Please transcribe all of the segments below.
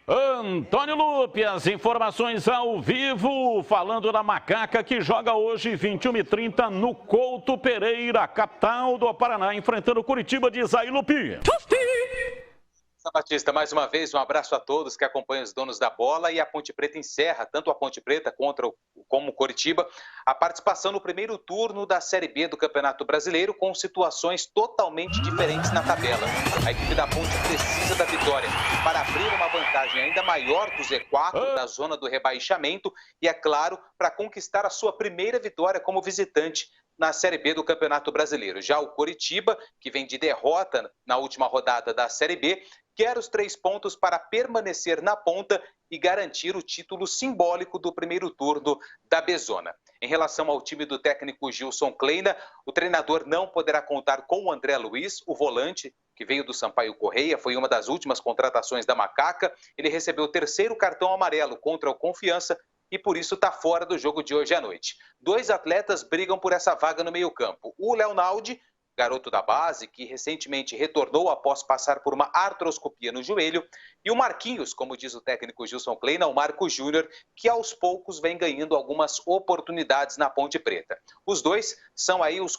Antônio Lupe, as informações ao vivo, falando da Macaca que joga hoje 21h30 no Couto Pereira, capital do Paraná, enfrentando o Curitiba de Isaí Lupe. Batista, mais uma vez, um abraço a todos que acompanham os donos da bola, e a Ponte Preta encerra, tanto a Ponte Preta como o Coritiba, a participação no primeiro turno da Série B do Campeonato Brasileiro, com situações totalmente diferentes na tabela. A equipe da Ponte precisa da vitória para abrir uma vantagem ainda maior do Z4, da zona do rebaixamento, e, é claro, para conquistar a sua primeira vitória como visitante na Série B do Campeonato Brasileiro. Já o Coritiba, que vem de derrota na última rodada da Série B, quer os 3 pontos para permanecer na ponta e garantir o título simbólico do primeiro turno da B-Zona. Em relação ao time do técnico Gilson Kleina, o treinador não poderá contar com o André Luiz, o volante, que veio do Sampaio Correia, foi uma das últimas contratações da Macaca. Ele recebeu o 3º cartão amarelo contra o Confiança e por isso está fora do jogo de hoje à noite. 2 atletas brigam por essa vaga no meio-campo. O Leonaldi, garoto da base, que recentemente retornou após passar por uma artroscopia no joelho, e o Marquinhos, como diz o técnico Gilson Kleina, o Marco Júnior, que aos poucos vem ganhando algumas oportunidades na Ponte Preta. Os dois são aí os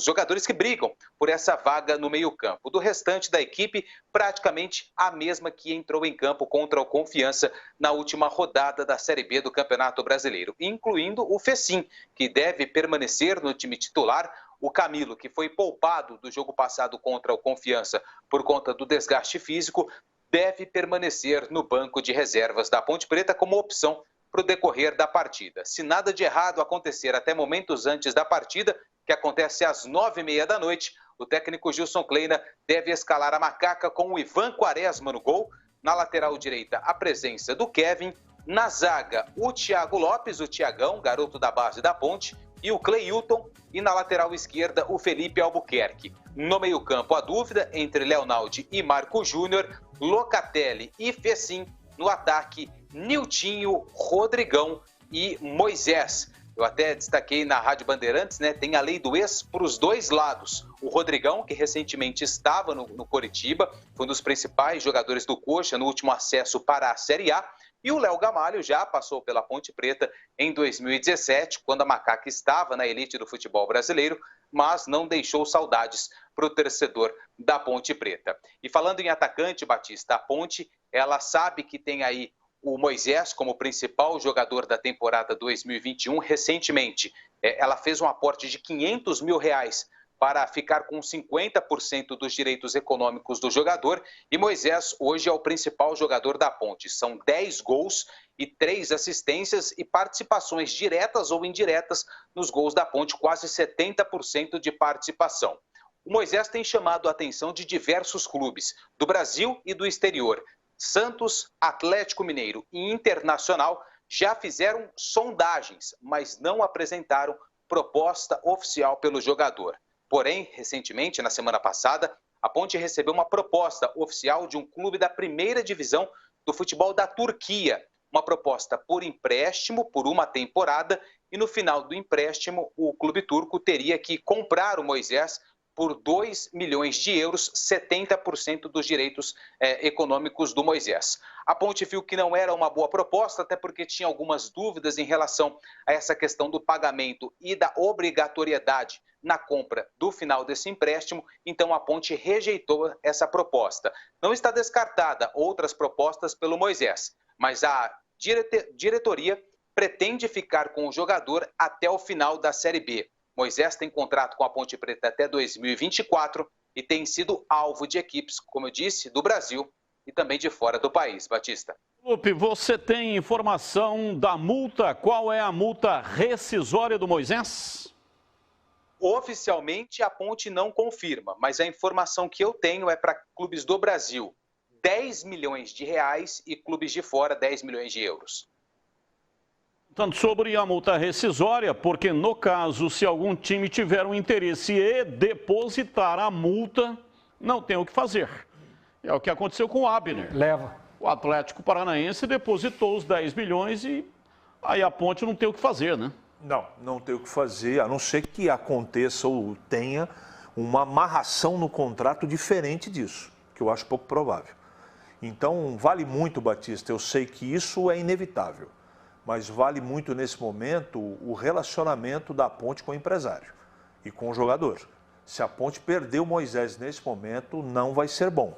jogadores que brigam por essa vaga no meio-campo. Do restante da equipe, praticamente a mesma que entrou em campo contra o Confiança na última rodada da Série B do Campeonato Brasileiro, incluindo o Fecim, que deve permanecer no time titular. O Camilo, que foi poupado do jogo passado contra o Confiança por conta do desgaste físico, deve permanecer no banco de reservas da Ponte Preta como opção para o decorrer da partida. Se nada de errado acontecer até momentos antes da partida, que acontece às 9h30 da noite, o técnico Gilson Kleina deve escalar a Macaca com o Ivan Quaresma no gol. Na lateral direita, a presença do Kevin. Na zaga, o Thiago Lopes, o Thiagão, garoto da base da Ponte, e o Cleilton, e na lateral esquerda o Felipe Albuquerque. No meio-campo, a dúvida entre Leonaldi e Marco Júnior, Locatelli e Fecim. No ataque, Niltinho, Rodrigão e Moisés. Eu até destaquei na Rádio Bandeirantes, né? Tem a lei do ex para os dois lados. O Rodrigão, que recentemente estava no Coritiba, foi um dos principais jogadores do Coxa no último acesso para a Série A. E o Léo Gamalho já passou pela Ponte Preta em 2017, quando a Macaca estava na elite do futebol brasileiro, mas não deixou saudades para o torcedor da Ponte Preta. E falando em atacante, Batista, a Ponte, ela sabe que tem aí o Moisés como principal jogador da temporada 2021. Recentemente, ela fez um aporte de R$500 mil para ficar com 50% dos direitos econômicos do jogador, e Moisés hoje é o principal jogador da Ponte. São 10 gols e 3 assistências e participações diretas ou indiretas nos gols da Ponte, quase 70% de participação. O Moisés tem chamado a atenção de diversos clubes, do Brasil e do exterior. Santos, Atlético Mineiro e Internacional já fizeram sondagens, mas não apresentaram proposta oficial pelo jogador. Porém, recentemente, na semana passada, a Ponte recebeu uma proposta oficial de um clube da primeira divisão do futebol da Turquia. Uma proposta por empréstimo por uma temporada, e no final do empréstimo o clube turco teria que comprar o Moisés por 2 milhões de euros, 70% dos direitos econômicos do Moisés. A Ponte viu que não era uma boa proposta, até porque tinha algumas dúvidas em relação a essa questão do pagamento e da obrigatoriedade na compra do final desse empréstimo, então a Ponte rejeitou essa proposta. Não está descartada outras propostas pelo Moisés, mas a diretoria pretende ficar com o jogador até o final da Série B. Moisés tem contrato com a Ponte Preta até 2024 e tem sido alvo de equipes, como eu disse, do Brasil e também de fora do país. Batista. Lupe, você tem informação da multa? Qual é a multa rescisória do Moisés? Oficialmente, a Ponte não confirma, mas a informação que eu tenho é para clubes do Brasil, 10 milhões de reais, e clubes de fora, 10 milhões de euros. Tanto sobre a multa rescisória, porque no caso, se algum time tiver um interesse e depositar a multa, não tem o que fazer. É o que aconteceu com o Abner. O Atlético Paranaense depositou os 10 milhões e aí a Ponte não tem o que fazer, né? Não tem o que fazer, a não ser que aconteça ou tenha uma amarração no contrato diferente disso, que eu acho pouco provável. Então, vale muito, Batista, eu sei que isso é inevitável, mas vale muito nesse momento o relacionamento da Ponte com o empresário e com o jogador. Se a Ponte perder o Moisés nesse momento, não vai ser bom,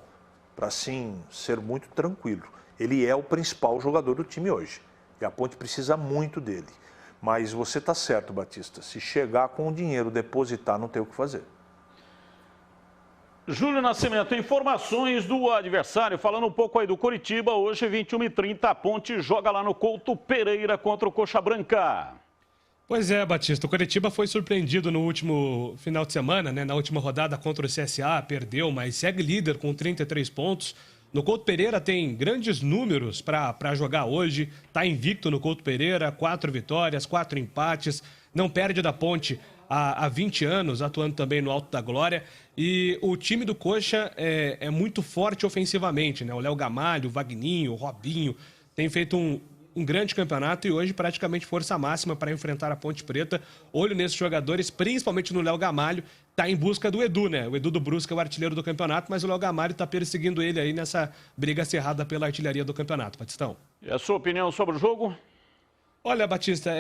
para assim ser muito tranquilo. Ele é o principal jogador do time hoje e a Ponte precisa muito dele. Mas você está certo, Batista, se chegar com o dinheiro, depositar, não tem o que fazer. Júlio Nascimento, informações do adversário, falando um pouco aí do Coritiba, hoje 21h30, a Ponte joga lá no Couto Pereira contra o Coxa Branca. Pois é, Batista, o Coritiba foi surpreendido no último final de semana, né? Na última rodada contra o CSA, perdeu, mas segue líder com 33 pontos. No Couto Pereira tem grandes números para jogar hoje, está invicto no Couto Pereira, 4 vitórias, 4 empates, não perde da Ponte há 20 anos, atuando também no Alto da Glória. E o time do Coxa é muito forte ofensivamente, né? O Léo Gamalho, o Vagninho, o Robinho, tem feito um grande campeonato e hoje praticamente força máxima para enfrentar a Ponte Preta. Olho nesses jogadores, principalmente no Léo Gamalho, está em busca do Edu, né? O Edu do Brusque é o artilheiro do campeonato, mas o Léo Gamalho está perseguindo ele aí nessa briga acirrada pela artilharia do campeonato, Batistão. E a sua opinião sobre o jogo? Olha, Batista,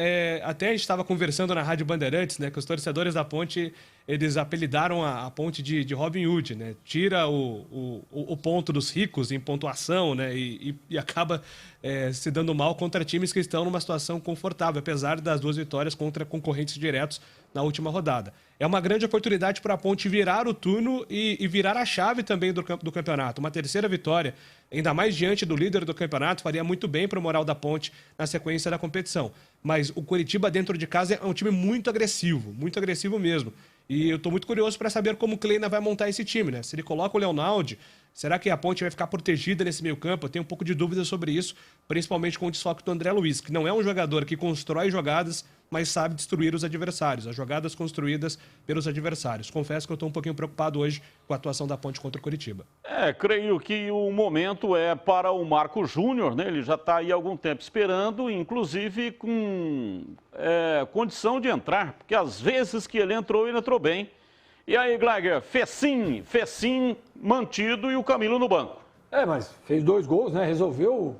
até a gente estava conversando na Rádio Bandeirantes, né, que os torcedores da Ponte, eles apelidaram a Ponte de Robin Hood, né, tira o ponto dos ricos em pontuação, né, e acaba se dando mal contra times que estão numa situação confortável, apesar das 2 vitórias contra concorrentes diretos na última rodada. É uma grande oportunidade para a Ponte virar o turno e virar a chave também do campeonato. Uma terceira vitória, ainda mais diante do líder do campeonato, faria muito bem para o moral da Ponte na sequência da competição. Mas o Coritiba dentro de casa é um time muito agressivo mesmo. E eu estou muito curioso para saber como o Kleina vai montar esse time, né? Se ele coloca o Leonaldi, será que a Ponte vai ficar protegida nesse meio campo? Eu tenho um pouco de dúvida sobre isso, principalmente com o desfoque do André Luiz, que não é um jogador que constrói jogadas, mas sabe destruir os adversários, as jogadas construídas pelos adversários. Confesso que eu estou um pouquinho preocupado hoje com a atuação da Ponte contra o Coritiba. Creio que o momento é para o Marco Júnior, né? Ele já está aí há algum tempo esperando, inclusive com condição de entrar, porque às vezes que ele entrou bem. E aí, Gleiger, Fecim mantido e o Camilo no banco. Mas fez 2 gols, né? Resolveu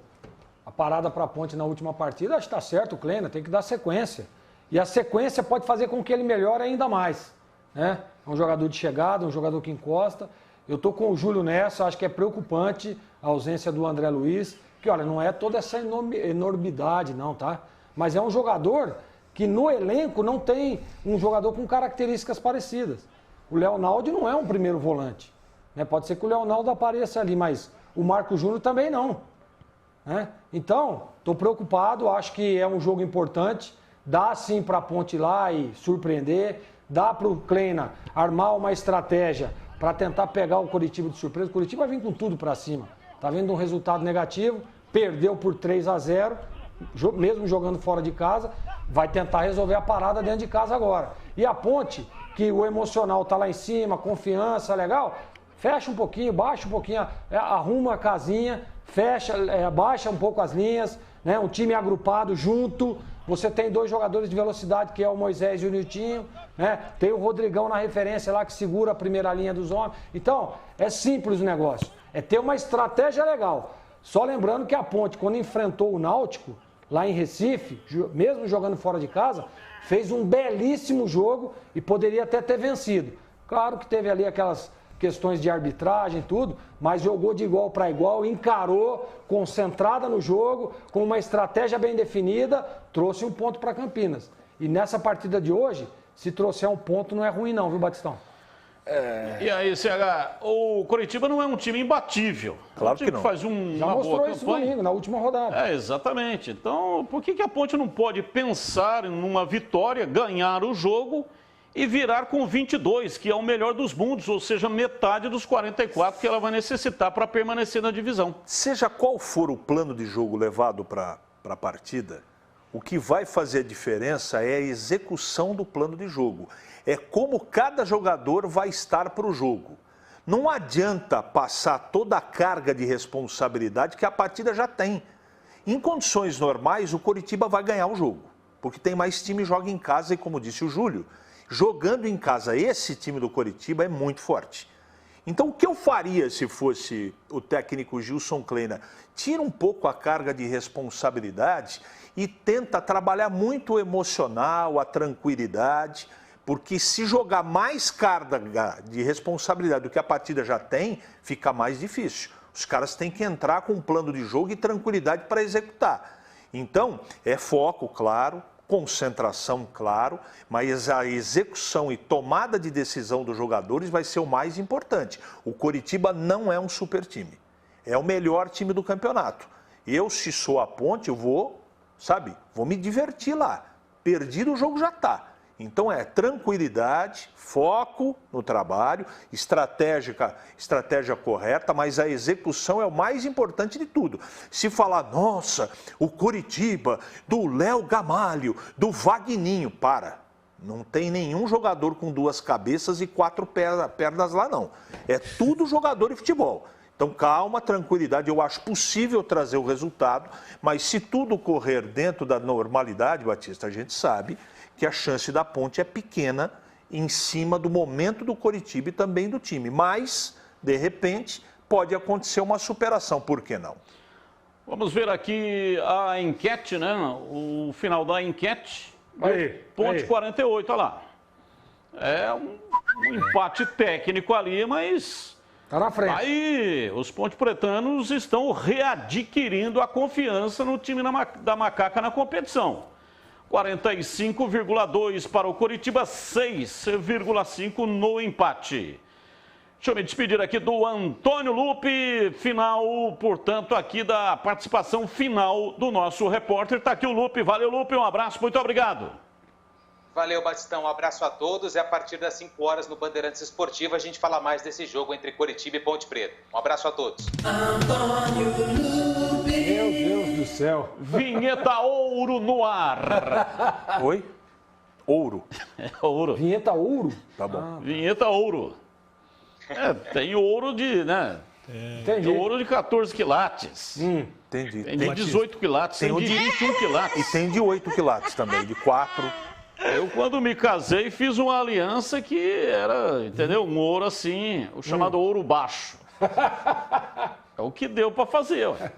a parada para a Ponte na última partida. Acho que está certo o Kleina, tem que dar sequência. E a sequência pode fazer com que ele melhore ainda mais, né? É um jogador de chegada, um jogador que encosta. Eu estou com o Júlio nessa, acho que é preocupante a ausência do André Luiz, que olha, não é toda essa enormidade não, tá? Mas é um jogador que no elenco não tem um jogador com características parecidas. O Leonaldo não é um primeiro volante, né? Pode ser que o Leonaldo apareça ali, mas o Marco Júnior também não, né? Então, estou preocupado, acho que é um jogo importante, dá sim para a Ponte ir lá e surpreender, dá para o Kleina armar uma estratégia para tentar pegar o Coritiba de surpresa. O Coritiba vai vir com tudo para cima, está vendo um resultado negativo, perdeu por 3-0, mesmo jogando fora de casa, vai tentar resolver a parada dentro de casa agora. E a Ponte, que o emocional está lá em cima, confiança, legal, fecha um pouquinho, baixa um pouquinho, arruma a casinha, fecha, baixa um pouco as linhas, né? Um time agrupado junto. Você tem 2 jogadores de velocidade, que é o Moisés e o Niltinho, né? Tem o Rodrigão na referência lá, que segura a primeira linha dos homens. Então, é simples o negócio. É ter uma estratégia legal. Só lembrando que a Ponte, quando enfrentou o Náutico, lá em Recife, mesmo jogando fora de casa, fez um belíssimo jogo e poderia até ter vencido. Claro que teve ali aquelas questões de arbitragem e tudo, mas jogou de igual para igual, encarou, concentrada no jogo, com uma estratégia bem definida, trouxe um ponto para Campinas. E nessa partida de hoje, se trouxer um ponto, não é ruim não, viu, Batistão? E aí, CH, o Coritiba não é um time imbatível. Claro que não. Faz Já uma mostrou boa isso campanha. domingo, na última rodada. Exatamente. Então, por que a Ponte não pode pensar numa vitória, ganhar o jogo e virar com 22, que é o melhor dos mundos, ou seja, metade dos 44 que ela vai necessitar para permanecer na divisão? Seja qual for o plano de jogo levado para a partida, o que vai fazer a diferença é a execução do plano de jogo. É como cada jogador vai estar para o jogo. Não adianta passar toda a carga de responsabilidade que a partida já tem. Em condições normais, o Coritiba vai ganhar o jogo, porque tem mais time, joga em casa e, como disse o Júlio, jogando em casa, esse time do Coritiba é muito forte. Então, o que eu faria se fosse o técnico Gilson Kleina? Tira um pouco a carga de responsabilidade e tenta trabalhar muito o emocional, a tranquilidade, porque se jogar mais carga de responsabilidade do que a partida já tem, fica mais difícil. Os caras têm que entrar com um plano de jogo e tranquilidade para executar. Então, é foco, claro, concentração, claro, mas a execução e tomada de decisão dos jogadores vai ser o mais importante. O Coritiba não é um super time, é o melhor time do campeonato. Eu, se sou a Ponte, eu vou me divertir lá. Perdido, o jogo já está. Então é tranquilidade, foco no trabalho, estratégia correta, mas a execução é o mais importante de tudo. Se falar, nossa, o Coritiba, do Léo Gamalho, do Vagninho, para. Não tem nenhum jogador com 2 cabeças e 4 pernas lá, não. É tudo jogador de futebol. Então, calma, tranquilidade, eu acho possível trazer o resultado, mas se tudo correr dentro da normalidade, Batista, a gente sabe que a chance da Ponte é pequena em cima do momento do Coritiba e também do time. Mas, de repente, pode acontecer uma superação, por que não? Vamos ver aqui a enquete, né? O final da enquete. Ponte 48, olha lá. É um empate técnico ali, mas... Tá na frente. Aí, os ponte-pretanos estão readquirindo a confiança no time da Macaca na competição. 45,2 para o Coritiba, 6,5 no empate. Deixa eu me despedir aqui do Antônio Lupe, final, portanto, aqui da participação final do nosso repórter. Está aqui o Lupe. Valeu, Lupe, um abraço, muito obrigado. Valeu, Batistão, um abraço a todos e a partir das 5 horas no Bandeirantes Esportivo a gente fala mais desse jogo entre Coritiba e Ponte Preta. Um abraço a todos. Antônio Lupe. Meu Deus do céu. Vinheta Ouro no ar. Oi? Ouro. Ouro. Vinheta Ouro? Tá bom. Vinheta Ouro. Tem ouro de, né? Tem ouro de 14 quilates. Entendi. Tem de 18 quilates, tem de 21 quilates. E tem de 8 quilates também, de 4. Eu, quando me casei, fiz uma aliança que era, entendeu? Um ouro assim, o chamado ouro baixo. É o que deu para fazer, ué.